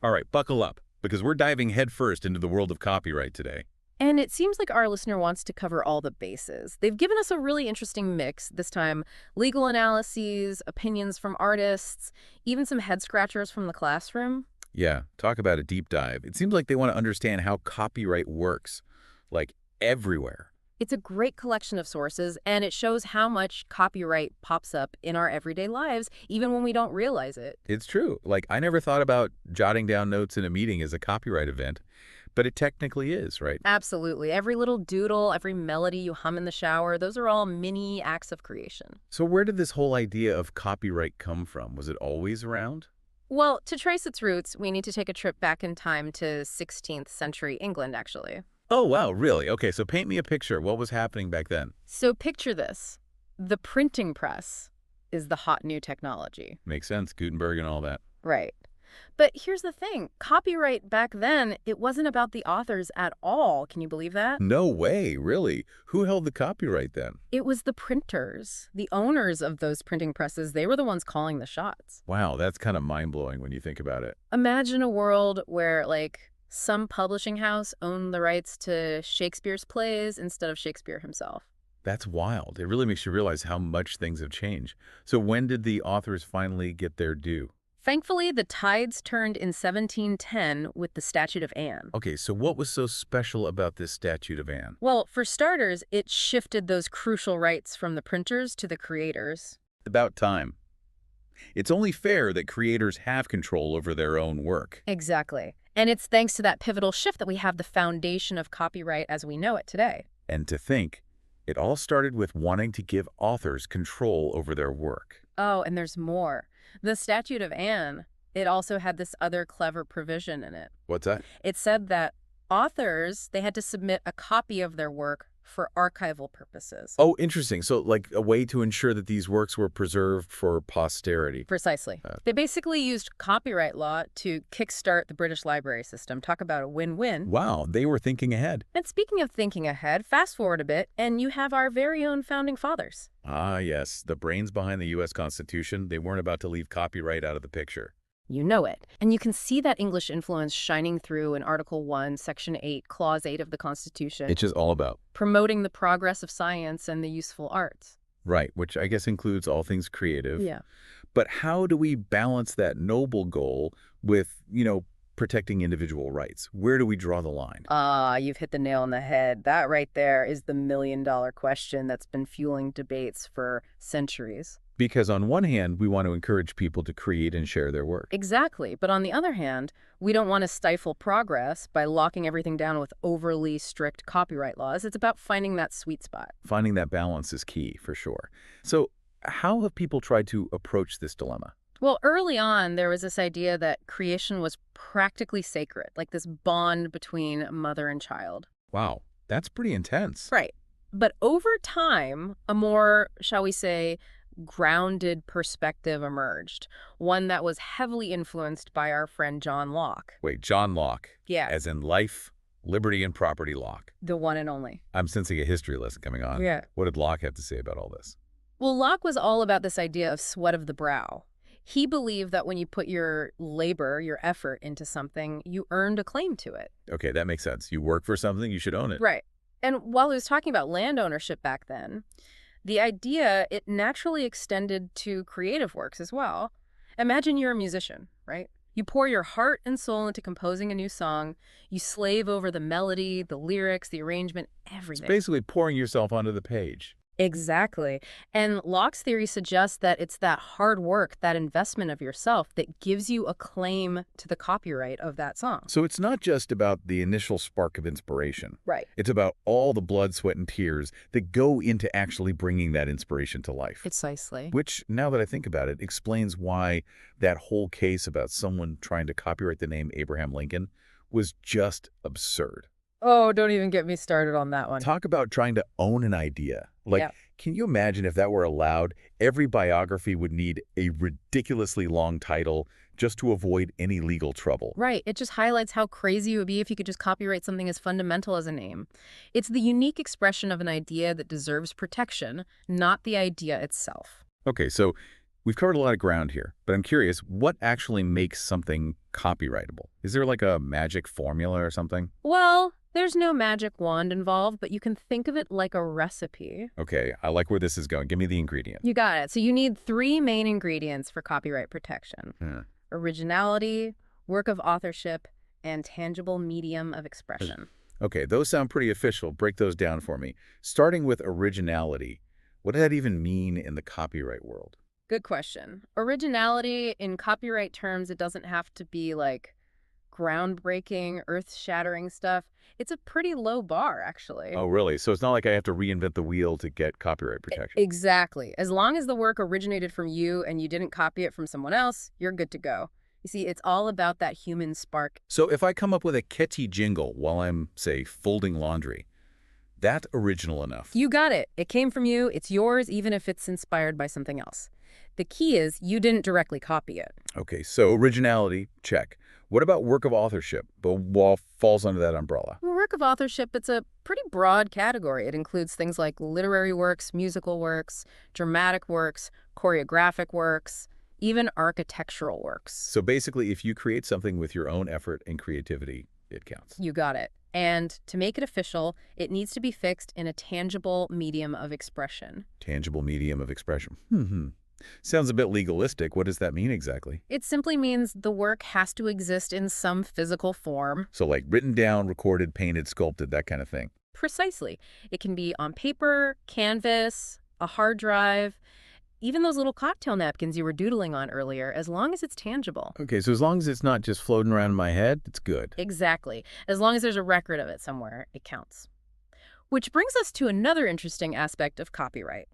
All right, buckle up, because we're diving headfirst into the world of copyright today. And it seems like our listener wants to cover all the bases. They've given us a really interesting mix, this time legal analyses, opinions from artists, even some head scratchers from the classroom. Yeah, talk about a deep dive. It seems like they want to understand how copyright works, like everywhere. It's a great collection of sources, and it shows how much copyright pops up in our everyday lives, even when we don't realize it. It's true. Like, I never thought about jotting down notes in a meeting as a copyright event, but it technically is, right? Absolutely. Every little doodle, every melody you hum in the shower, those are all mini acts of creation. So where did this whole idea of copyright come from? Was it always around? Well, to trace its roots, we need to take a trip back in time to 16th century England, actually. Oh, wow, really? Okay, so paint me a picture. What was happening back then? So picture this. The printing press is the hot new technology. Makes sense, Gutenberg and all that. Right. But here's the thing. Copyright back then, it wasn't about the authors at all. Can you believe that? No way, really? Who held the copyright then? It was the printers, the owners of those printing presses. They were the ones calling the shots. Wow, that's kind of mind-blowing when you think about it. Imagine a world where, like, some publishing house owned the rights to Shakespeare's plays instead of Shakespeare himself. That's wild. It really makes you realize how much things have changed. So when did the authors finally get their due? Thankfully, the tides turned in 1710 with the Statute of Anne. Okay, so what was so special about this Statute of Anne? Well, for starters, it shifted those crucial rights from the printers to the creators. About time. It's only fair that creators have control over their own work. Exactly. And it's thanks to that pivotal shift that we have the foundation of copyright as we know it today. And to think, it all started with wanting to give authors control over their work. Oh, and there's more. The Statute of Anne, it also had this other clever provision in it. What's that? It said that authors, they had to submit a copy of their work for archival purposes. Oh, interesting. So like a way to ensure that these works were preserved for posterity. Precisely. They basically used copyright law to kickstart the British library system. Talk about a win-win. Wow, they were thinking ahead. And speaking of thinking ahead, fast forward a bit, and you have our very own founding fathers. Ah, yes. The brains behind the U.S. Constitution, they weren't about to leave copyright out of the picture. You know it. And you can see that English influence shining through in Article 1, Section 8, Clause 8 of the Constitution. It's just all about. Promoting the progress of science and the useful arts. Right, which I guess includes all things creative. Yeah. But how do we balance that noble goal with, protecting individual rights? Where do we draw the line? You've hit the nail on the head. That right there is the million-dollar question that's been fueling debates for centuries. Because on one hand, we want to encourage people to create and share their work. Exactly. But on the other hand, we don't want to stifle progress by locking everything down with overly strict copyright laws. It's about finding that sweet spot. Finding that balance is key, for sure. So how have people tried to approach this dilemma? Well, early on, there was this idea that creation was practically sacred, like this bond between mother and child. Wow, that's pretty intense. Right. But over time, a more, shall we say, grounded perspective emerged, one that was heavily influenced by our friend John Locke. Wait, John Locke. Yeah. As in life, liberty, and property Locke. The one and only. I'm sensing a history lesson coming on. Yeah. What did Locke have to say about all this? Well, Locke was all about this idea of sweat of the brow. He believed that when you put your labor, your effort into something, you earned a claim to it. Okay, that makes sense. You work for something, you should own it. Right. And while he was talking about land ownership back then, the idea, it naturally extended to creative works as well. Imagine you're a musician, right? You pour your heart and soul into composing a new song. You slave over the melody, the lyrics, the arrangement, everything. It's basically pouring yourself onto the page. Exactly. And Locke's theory suggests that it's that hard work, that investment of yourself that gives you a claim to the copyright of that song. So it's not just about the initial spark of inspiration. Right. It's about all the blood, sweat, and tears that go into actually bringing that inspiration to life. Precisely. Which, now that I think about it, explains why that whole case about someone trying to copyright the name Abraham Lincoln was just absurd. Oh, don't even get me started on that one. Talk about trying to own an idea. Like, Yeah. Can you imagine if that were allowed? Every biography would need a ridiculously long title just to avoid any legal trouble. Right. It just highlights how crazy it would be if you could just copyright something as fundamental as a name. It's the unique expression of an idea that deserves protection, not the idea itself. Okay, so We've covered a lot of ground here, but I'm curious, what actually makes something copyrightable? Is there like a magic formula or something? Well, there's no magic wand involved, but you can think of it like a recipe. Okay, I like where this is going. Give me the ingredient. You got it. So you need three main ingredients for copyright protection: Hmm. originality, work of authorship, and tangible medium of expression. Okay, those sound pretty official. Break those down for me. Starting with originality, what does that even mean in the copyright world? Good question. Originality, in copyright terms, it doesn't have to be like groundbreaking, earth-shattering stuff. It's a pretty low bar, actually. Oh, really? So it's not like I have to reinvent the wheel to get copyright protection. Exactly. As long as the work originated from you and you didn't copy it from someone else, you're good to go. You see, it's all about that human spark. So if I come up with a catchy jingle while I'm, say, folding laundry, that's original enough. You got it. It came from you. It's yours, even if it's inspired by something else. The key is you didn't directly copy it. Okay, so originality, check. What about work of authorship? But what falls under that umbrella? Well, work of authorship, it's a pretty broad category. It includes things like literary works, musical works, dramatic works, choreographic works, even architectural works. So basically, if you create something with your own effort and creativity, it counts. You got it. And to make it official, it needs to be fixed in a tangible medium of expression. Tangible medium of expression. Sounds a bit legalistic. What does that mean exactly? It simply means the work has to exist in some physical form. So like written down, recorded, painted, sculpted, that kind of thing. Precisely. It can be on paper, canvas, a hard drive, even those little cocktail napkins you were doodling on earlier, as long as it's tangible. Okay, so as long as it's not just floating around in my head, it's good. Exactly. As long as there's a record of it somewhere, it counts. Which brings us to another interesting aspect of copyright.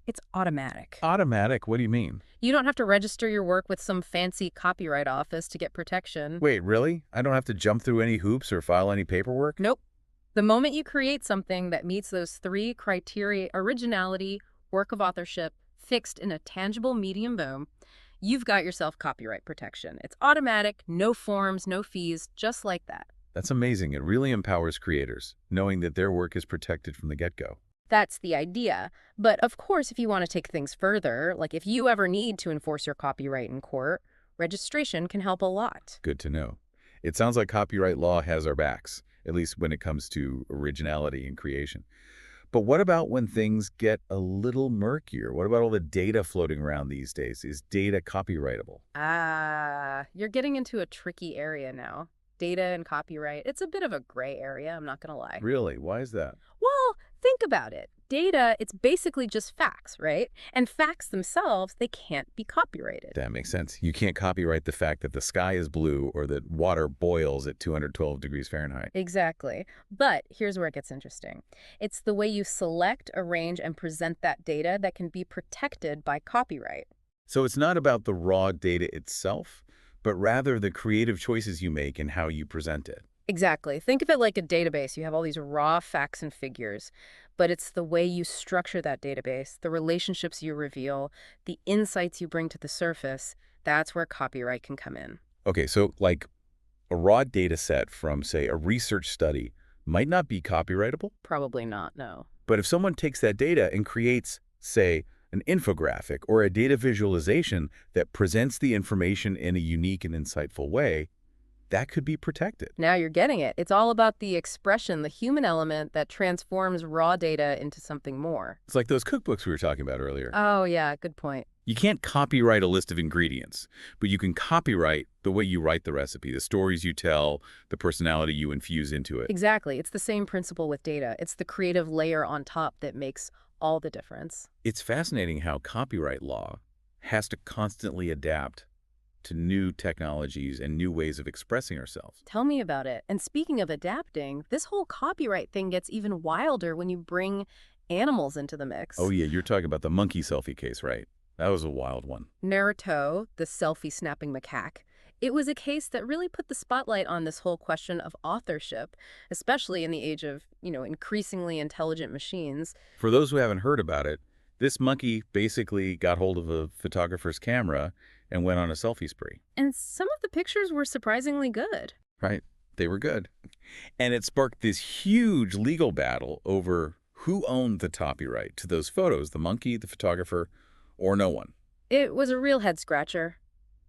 It's automatic. Automatic? What do you mean? You don't have to register your work with some fancy copyright office to get protection. Wait, really? I don't have to jump through any hoops or file any paperwork? Nope. The moment you create something that meets those three criteria, originality, work of authorship, fixed in a tangible medium boom, you've got yourself copyright protection. It's automatic, no forms, no fees, just like that. That's amazing. It really empowers creators, knowing that their work is protected from the get-go. That's the idea. But of course, if you want to take things further, like if you ever need to enforce your copyright in court, registration can help a lot. Good to know. It sounds like copyright law has our backs, at least when it comes to originality and creation. But what about when things get a little murkier? What about all the data floating around these days? Is data copyrightable? You're getting into a tricky area now. Data and copyright, it's a bit of a gray area, I'm not going to lie. Really? Why is that? Well, think about it. Data, it's basically just facts, right? And facts themselves, they can't be copyrighted. That makes sense. You can't copyright the fact that the sky is blue or that water boils at 212 degrees Fahrenheit. Exactly. But here's where it gets interesting. It's the way you select, arrange, and present that data that can be protected by copyright. So it's not about the raw data itself, but rather the creative choices you make and how you present it. Exactly. Think of it like a database. You have all these raw facts and figures, but it's the way you structure that database, the relationships you reveal, the insights you bring to the surface. That's where copyright can come in. Okay, so like a raw data set from, say, a research study might not be copyrightable, Probably not, no. but if someone takes that data and creates, say, an infographic or a data visualization that presents the information in a unique and insightful way, that could be protected. Now you're getting it. It's all about the expression, the human element that transforms raw data into something more. It's like those cookbooks we were talking about earlier. Oh, yeah, good point. You can't copyright a list of ingredients, but you can copyright the way you write the recipe, the stories you tell, the personality you infuse into it. Exactly. It's the same principle with data. It's the creative layer on top that makes all the difference. It's fascinating how copyright law has to constantly adapt to new technologies and new ways of expressing ourselves. Tell me about it. And speaking of adapting, this whole copyright thing gets even wilder when you bring animals into the mix. Oh yeah, you're talking about the monkey selfie case, right? That was a wild one. Naruto, the selfie-snapping macaque, it was a case that really put the spotlight on this whole question of authorship, especially in the age of, increasingly intelligent machines. For those who haven't heard about it, this monkey basically got hold of a photographer's camera and went on a selfie spree. And some of the pictures were surprisingly good. Right? They were good. And it sparked this huge legal battle over who owned the copyright to those photos, the monkey, the photographer, or no one. It was a real head-scratcher.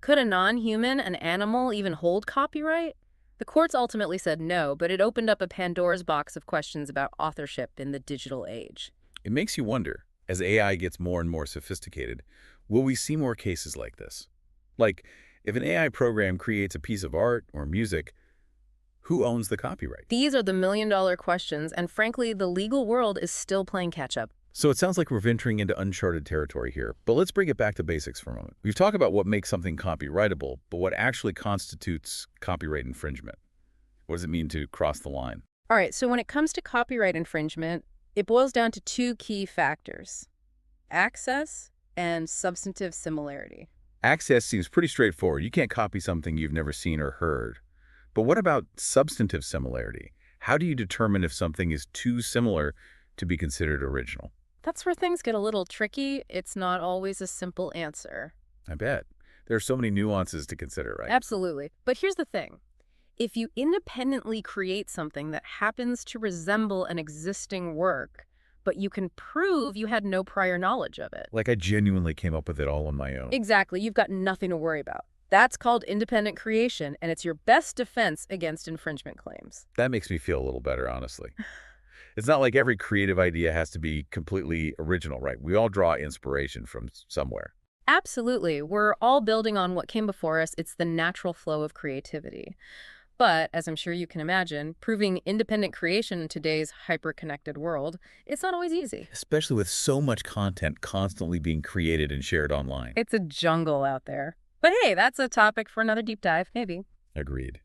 Could a non-human, an animal, even hold copyright? The courts ultimately said no, but it opened up a Pandora's box of questions about authorship in the digital age. It makes you wonder, as AI gets more and more sophisticated, will we see more cases like this? Like, if an AI program creates a piece of art or music, who owns the copyright? These are the million-dollar questions, and frankly, the legal world is still playing catch-up. So it sounds like we're venturing into uncharted territory here, but let's bring it back to basics for a moment. We've talked about what makes something copyrightable, but what actually constitutes copyright infringement? What does it mean to cross the line? All right, so when it comes to copyright infringement, it boils down to two key factors: access and substantive similarity. Access seems pretty straightforward. You can't copy something you've never seen or heard. But what about substantive similarity? How do you determine if something is too similar to be considered original? That's where things get a little tricky. It's not always a simple answer. I bet. There are so many nuances to consider, right? Absolutely. But here's the thing. If you independently create something that happens to resemble an existing work, but you can prove you had no prior knowledge of it. Like I genuinely came up with it all on my own. Exactly. You've got nothing to worry about. That's called independent creation, and it's your best defense against infringement claims. That makes me feel a little better, honestly. It's not like every creative idea has to be completely original, right? We all draw inspiration from somewhere. Absolutely. We're all building on what came before us. It's the natural flow of creativity. But, as I'm sure you can imagine, proving independent creation in today's hyper-connected world, it's not always easy. Especially with so much content constantly being created and shared online. It's a jungle out there. But hey, that's a topic for another deep dive, maybe. Agreed.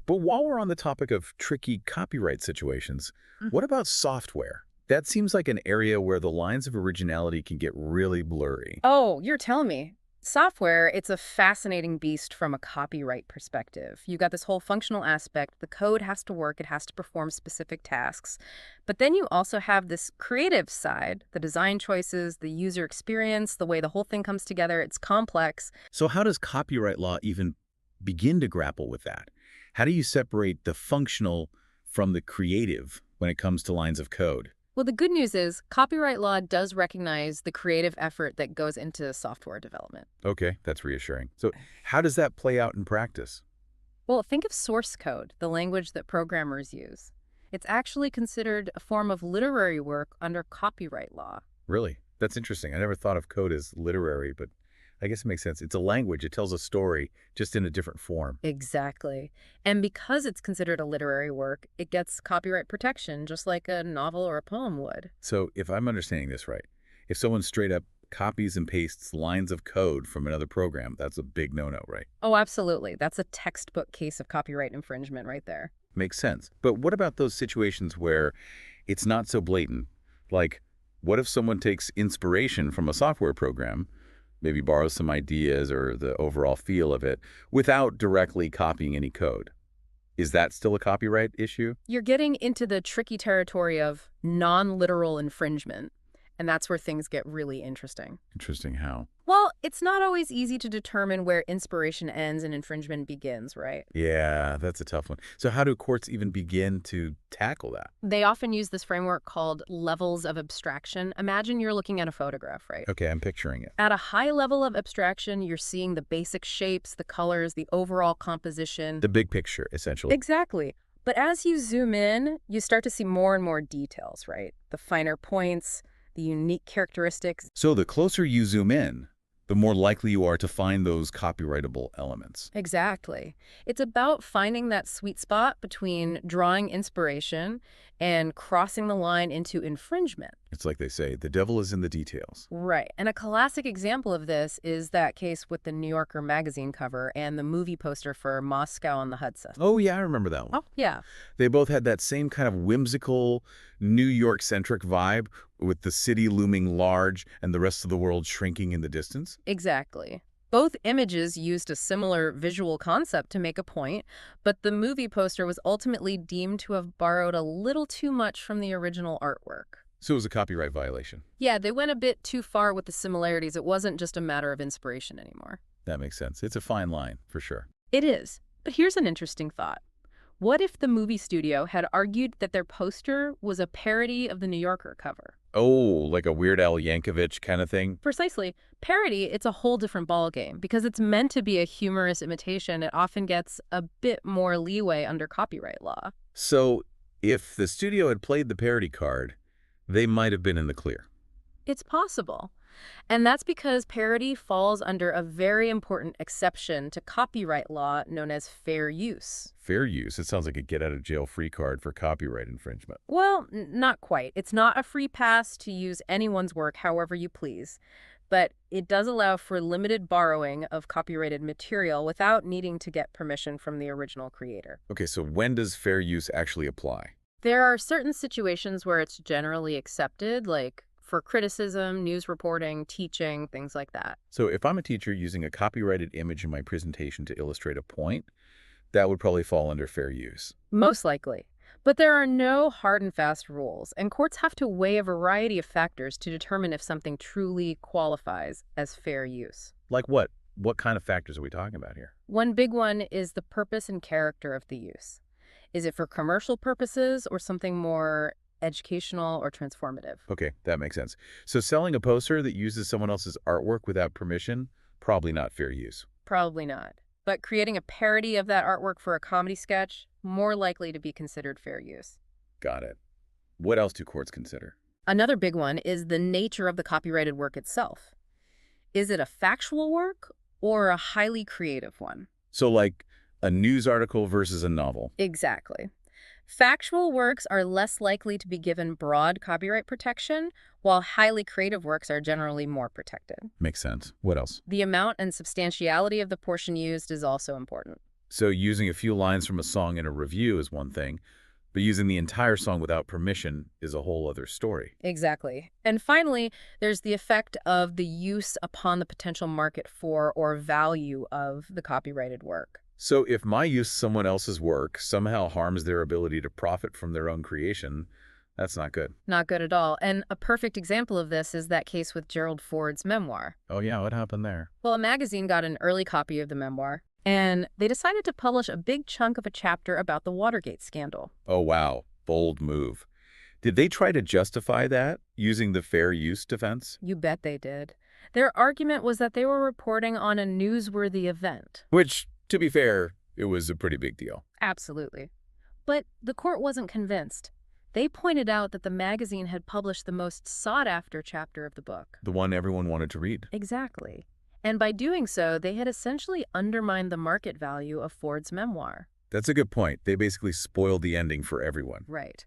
But while we're on the topic of tricky copyright situations, what about software? That seems like an area where the lines of originality can get really blurry. Oh, you're telling me. Software, it's a fascinating beast from a copyright perspective. You got this whole functional aspect. The code has to work. It has to perform specific tasks. But then you also have this creative side, the design choices, the user experience, the way the whole thing comes together. It's complex. So how does copyright law even begin to grapple with that? How do you separate the functional from the creative when it comes to lines of code? Well, the good news is copyright law does recognize the creative effort that goes into software development. Okay, that's reassuring. So how does that play out in practice? Well, think of source code, the language that programmers use. It's actually considered a form of literary work under copyright law. Really? That's interesting. I never thought of code as literary, but I guess it makes sense. It's a language. It tells a story, just in a different form. Exactly. And because it's considered a literary work, it gets copyright protection just like a novel or a poem would. So if I'm understanding this right, if someone straight up copies and pastes lines of code from another program, that's a big no-no, right? Oh, absolutely. That's a textbook case of copyright infringement right there. Makes sense. But what about those situations where it's not so blatant? Like, what if someone takes inspiration from a software program, maybe borrows some ideas or the overall feel of it, without directly copying any code? Is that still a copyright issue? You're getting into the tricky territory of non-literal infringement, and that's where things get really interesting. Interesting how. Well, it's not always easy to determine where inspiration ends and infringement begins, right? Yeah, that's a tough one. So how do courts even begin to tackle that? They often use this framework called levels of abstraction. Imagine you're looking at a photograph, right? Okay, I'm picturing it. At a high level of abstraction, you're seeing the basic shapes, the colors, the overall composition. The big picture, essentially. Exactly. But as you zoom in, you start to see more and more details, right? The finer points, the unique characteristics. So the closer you zoom in, the more likely you are to find those copyrightable elements. Exactly. It's about finding that sweet spot between drawing inspiration and crossing the line into infringement. It's like they say, the devil is in the details. Right. And a classic example of this is that case with the New Yorker magazine cover and the movie poster for Moscow on the Hudson. Oh, yeah, I remember that one. Oh, yeah. They both had that same kind of whimsical, New York-centric vibe with the city looming large and the rest of the world shrinking in the distance. Exactly. Both images used a similar visual concept to make a point, but the movie poster was ultimately deemed to have borrowed a little too much from the original artwork. So it was a copyright violation. Yeah, they went a bit too far with the similarities. It wasn't just a matter of inspiration anymore. That makes sense. It's a fine line, for sure. It is. But here's an interesting thought. What if the movie studio had argued that their poster was a parody of the New Yorker cover? Oh, like a Weird Al Yankovic kind of thing? Precisely. Parody, it's a whole different ballgame. Because it's meant to be a humorous imitation, it often gets a bit more leeway under copyright law. So if the studio had played the parody card, they might have been in the clear. It's possible. And that's because parody falls under a very important exception to copyright law known as fair use. Fair use, it sounds like a get-out-of-jail-free card for copyright infringement. Well, not quite. It's not a free pass to use anyone's work however you please, but it does allow for limited borrowing of copyrighted material without needing to get permission from the original creator. Okay, so when does fair use actually apply? There are certain situations where it's generally accepted, like for criticism, news reporting, teaching, things like that. So if I'm a teacher using a copyrighted image in my presentation to illustrate a point, that would probably fall under fair use. Most likely. But there are no hard and fast rules, and courts have to weigh a variety of factors to determine if something truly qualifies as fair use. Like what? What kind of factors are we talking about here? One big one is the purpose and character of the use. Is it for commercial purposes or something more educational or transformative? Okay, that makes sense. So selling a poster that uses someone else's artwork without permission, probably not fair use. Probably not. But creating a parody of that artwork for a comedy sketch, more likely to be considered fair use. Got it. What else do courts consider? Another big one is the nature of the copyrighted work itself. Is it a factual work or a highly creative one? So like a news article versus a novel. Exactly. Factual works are less likely to be given broad copyright protection, while highly creative works are generally more protected. Makes sense. What else? The amount and substantiality of the portion used is also important. So using a few lines from a song in a review is one thing, but using the entire song without permission is a whole other story. Exactly. And finally, there's the effect of the use upon the potential market for or value of the copyrighted work. So if my use of someone else's work somehow harms their ability to profit from their own creation, that's not good. Not good at all. And a perfect example of this is that case with Gerald Ford's memoir. Oh yeah, what happened there? Well, a magazine got an early copy of the memoir, and they decided to publish a big chunk of a chapter about the Watergate scandal. Oh wow, bold move. Did they try to justify that using the fair use defense? You bet they did. Their argument was that they were reporting on a newsworthy event. Which, to be fair, it was a pretty big deal. Absolutely. But the court wasn't convinced. They pointed out that the magazine had published the most sought-after chapter of the book. The one everyone wanted to read. Exactly. And by doing so, they had essentially undermined the market value of Ford's memoir. That's a good point. They basically spoiled the ending for everyone. Right.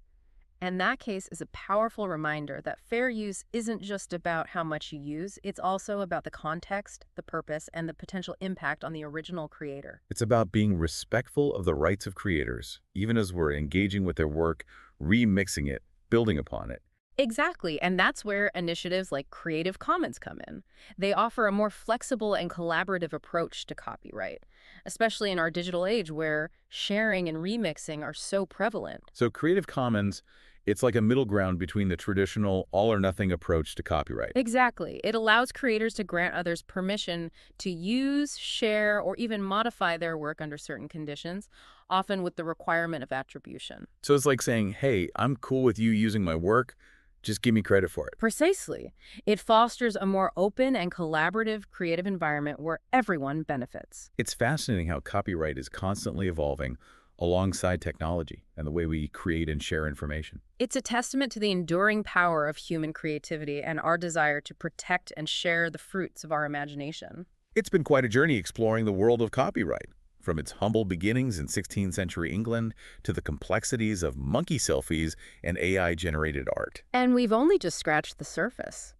And that case is a powerful reminder that fair use isn't just about how much you use, it's also about the context, the purpose, and the potential impact on the original creator. It's about being respectful of the rights of creators, even as we're engaging with their work, remixing it, building upon it. Exactly, and that's where initiatives like Creative Commons come in. They offer a more flexible and collaborative approach to copyright, especially in our digital age where sharing and remixing are so prevalent. So Creative Commons, it's like a middle ground between the traditional all-or-nothing approach to copyright. Exactly. It allows creators to grant others permission to use, share, or even modify their work under certain conditions, often with the requirement of attribution. So it's like saying, hey, I'm cool with you using my work, just give me credit for it. Precisely. It fosters a more open and collaborative creative environment where everyone benefits. It's fascinating how copyright is constantly evolving alongside technology and the way we create and share information. It's a testament to the enduring power of human creativity and our desire to protect and share the fruits of our imagination. It's been quite a journey exploring the world of copyright, from its humble beginnings in 16th century England to the complexities of monkey selfies and AI-generated art. And we've only just scratched the surface.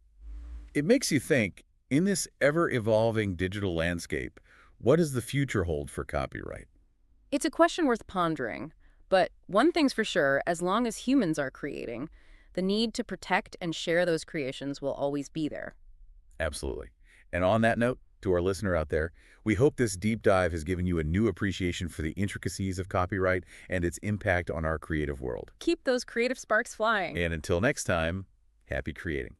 It makes you think, in this ever-evolving digital landscape, what does the future hold for copyright? It's a question worth pondering, but one thing's for sure, as long as humans are creating, the need to protect and share those creations will always be there. Absolutely. And on that note, to our listener out there, we hope this deep dive has given you a new appreciation for the intricacies of copyright and its impact on our creative world. Keep those creative sparks flying. And until next time, happy creating.